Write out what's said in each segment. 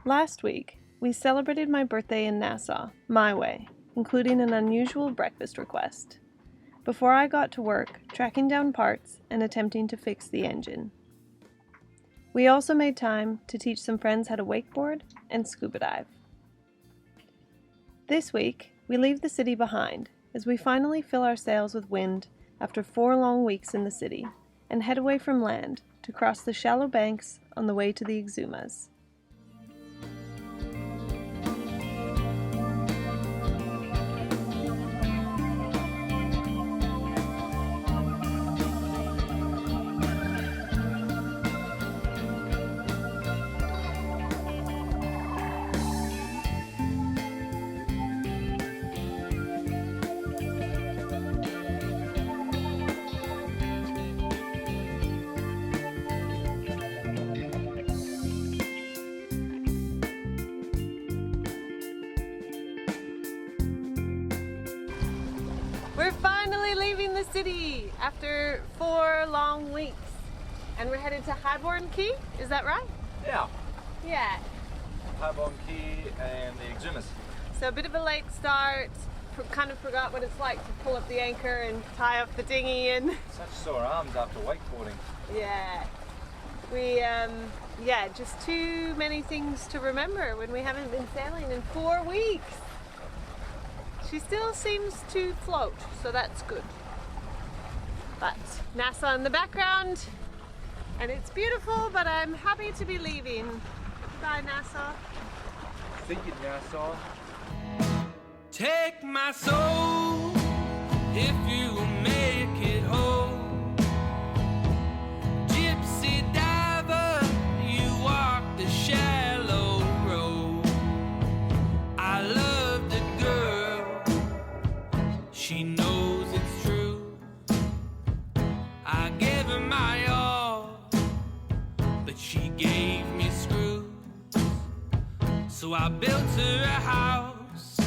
Last week, we celebrated my birthday in Nassau, my way, including an unusual breakfast request. Before I got to work, tracking down parts and attempting to fix the engine. We also made time to teach some friends how to wakeboard and scuba dive. This week, we leave the city behind as we finally fill our sails with wind after 4 long weeks in the city and head away from land to cross the shallow banks on the way to the Exumas. We're finally leaving the city after 4 long weeks, and we're headed to Highborn Key, is that right? Yeah. Yeah. Highborn Key and the Exumas. So a bit of a late start, kind of forgot what it's like to pull up the anchor and tie up the dinghy and... Such sore arms after wakeboarding. Yeah. Just too many things to remember when we haven't been sailing in 4 weeks. She still seems to float, so that's good. But Nassau in the background, and it's beautiful, but I'm happy to be leaving. Bye, Nassau. See you, Nassau. Take my soul if you make it whole. Gypsy diver, you walk the shallow road. I love the girl, she knows it's true. I gave her my all, but she gave me screws. So I built her a house,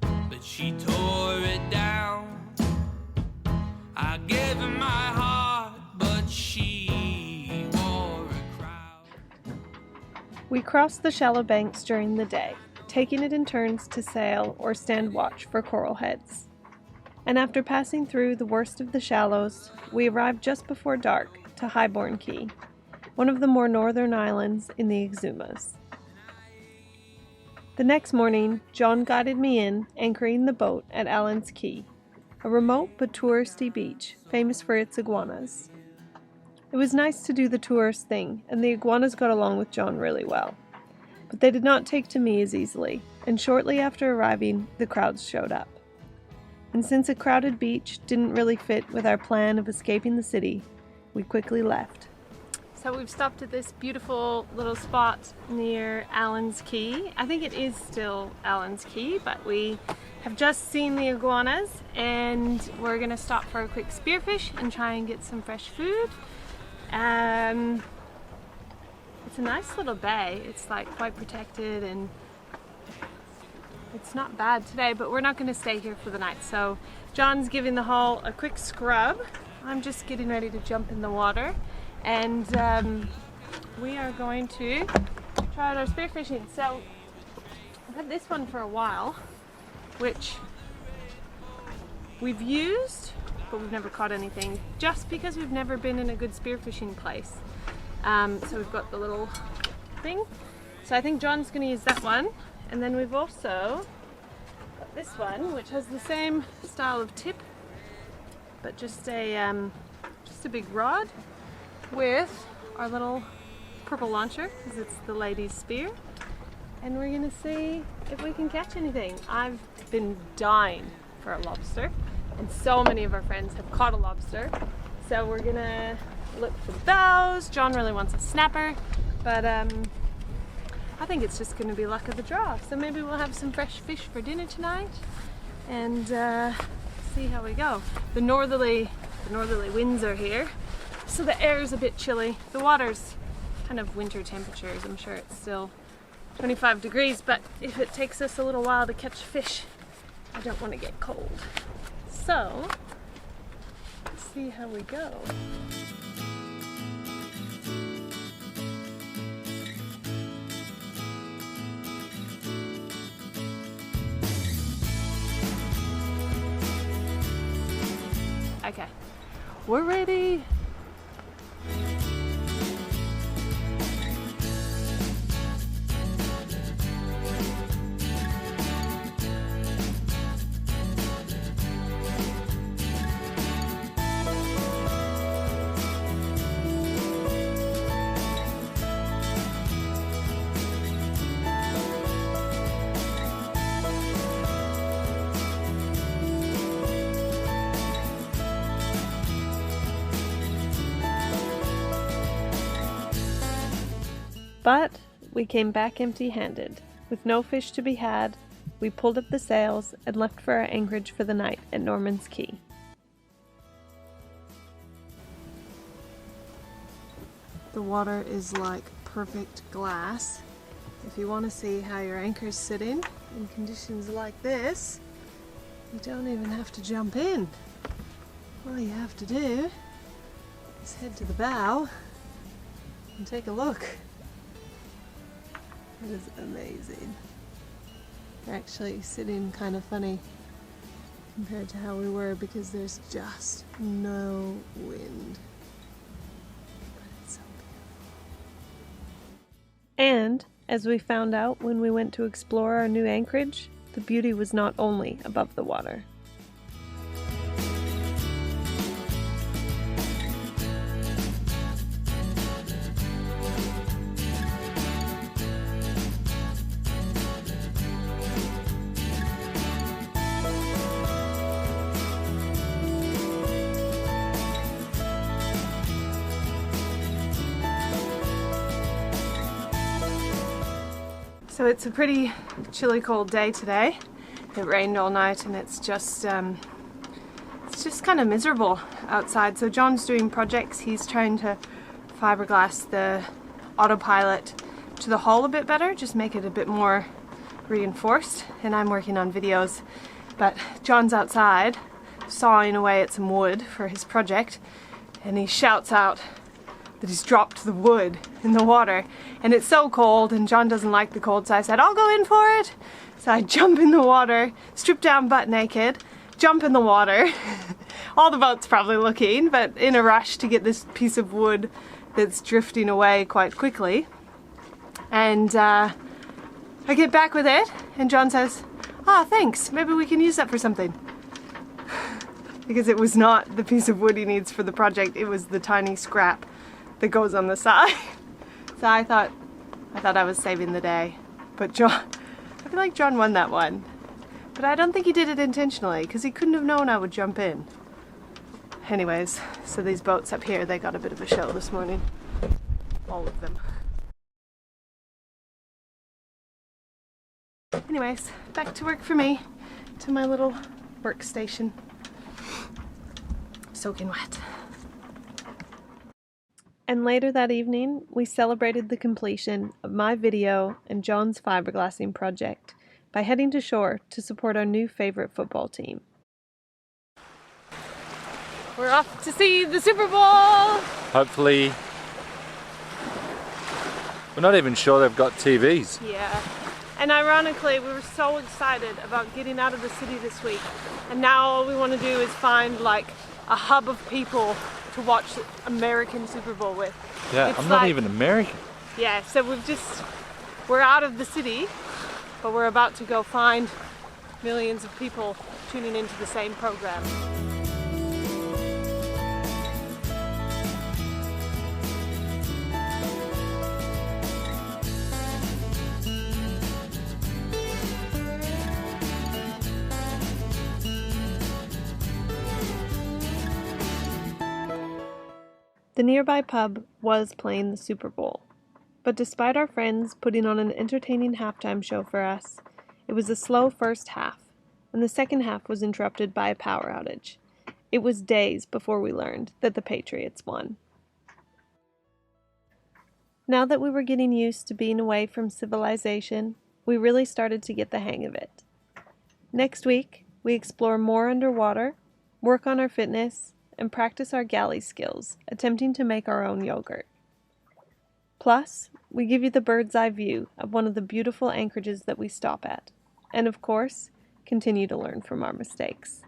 but she tore it down. I gave her my heart, but she wore a crown. We crossed the shallow banks during the day, taking it in turns to sail or stand watch for coral heads. And after passing through the worst of the shallows, we arrived just before dark to Highborn Key, one of the more northern islands in the Exumas. The next morning, John guided me in, anchoring the boat at Allen's Key, a remote but touristy beach famous for its iguanas. It was nice to do the tourist thing, and the iguanas got along with John really well. But they did not take to me as easily, and shortly after arriving, the crowds showed up. And since a crowded beach didn't really fit with our plan of escaping the city, we quickly left. So we've stopped at this beautiful little spot near Allen's Key. I think it is still Allen's Key, but we have just seen the iguanas, and we're gonna stop for a quick spearfish and try and get some fresh food. It's a nice little bay. It's like quite protected, and it's not bad today, but we're not going to stay here for the night. So John's giving the hull a quick scrub. I'm just getting ready to jump in the water, and we are going to try out our spearfishing. So I've had this one for a while, which we've used, but we've never caught anything, just because we've never been in a good spearfishing place. So we've got the little thing. So I think John's going to use that one. And then we've also got this one, which has the same style of tip, but just a big rod with our little purple launcher, because it's the lady's spear. And we're going to see if we can catch anything. I've been dying for a lobster, and so many of our friends have caught a lobster. So we're going to look for those. John really wants a snapper, but I think it's just going to be luck of the draw. So maybe we'll have some fresh fish for dinner tonight and see how we go. The northerly winds are here, so the air is a bit chilly. The water's kind of winter temperatures. I'm sure it's still 25 degrees, but if it takes us a little while to catch fish, I don't want to get cold. So, let's see how we go. Okay, we're ready. But we came back empty-handed. With no fish to be had, we pulled up the sails and left for our anchorage for the night at Norman's Key. The water is like perfect glass. If you want to see how your anchor's sitting in conditions like this, you don't even have to jump in. All you have to do is head to the bow and take a look. It is amazing. They're actually sitting kind of funny compared to how we were because there's just no wind. But it's so beautiful. And as we found out when we went to explore our new anchorage, the beauty was not only above the water. So it's a pretty chilly cold day today. It rained all night and it's just kind of miserable outside. So John's doing projects. He's trying to fiberglass the autopilot to the hull a bit better, just make it a bit more reinforced. And I'm working on videos. But John's outside sawing away at some wood for his project and he shouts out that he's dropped the wood in the water and it's so cold and John doesn't like the cold, so I said I'll go in for it. So I jump in the water, strip down butt naked, jump in the water. All the boat's probably looking, but in a rush to get this piece of wood that's drifting away quite quickly. And I get back with it and John says, "Ah, thanks, maybe we can use that for something." Because it was not the piece of wood he needs for the project, it was the tiny scrap that goes on the side. So I thought I was saving the day. But John, I feel like John won that one. But I don't think he did it intentionally because he couldn't have known I would jump in. Anyways, so these boats up here, they got a bit of a show this morning. All of them. Anyways, back to work for me, to my little workstation. Soaking wet. And later that evening, we celebrated the completion of my video and John's fiberglassing project by heading to shore to support our new favorite football team. We're off to see the Super Bowl! Hopefully. We're not even sure they've got TVs. Yeah. And ironically, we were so excited about getting out of the city this week. And now all we want to do is find like a hub of people to watch American Super Bowl with. Yeah, It's I'm not like- even American. Yeah, so we're out of the city, but we're about to go find millions of people tuning into the same program. The nearby pub was playing the Super Bowl, but despite our friends putting on an entertaining halftime show for us, it was a slow first half, and the second half was interrupted by a power outage. It was days before we learned that the Patriots won. Now that we were getting used to being away from civilization, we really started to get the hang of it. Next week, we explore more underwater, work on our fitness, and practice our galley skills, attempting to make our own yogurt. Plus, we give you the bird's eye view of one of the beautiful anchorages that we stop at, and of course, continue to learn from our mistakes.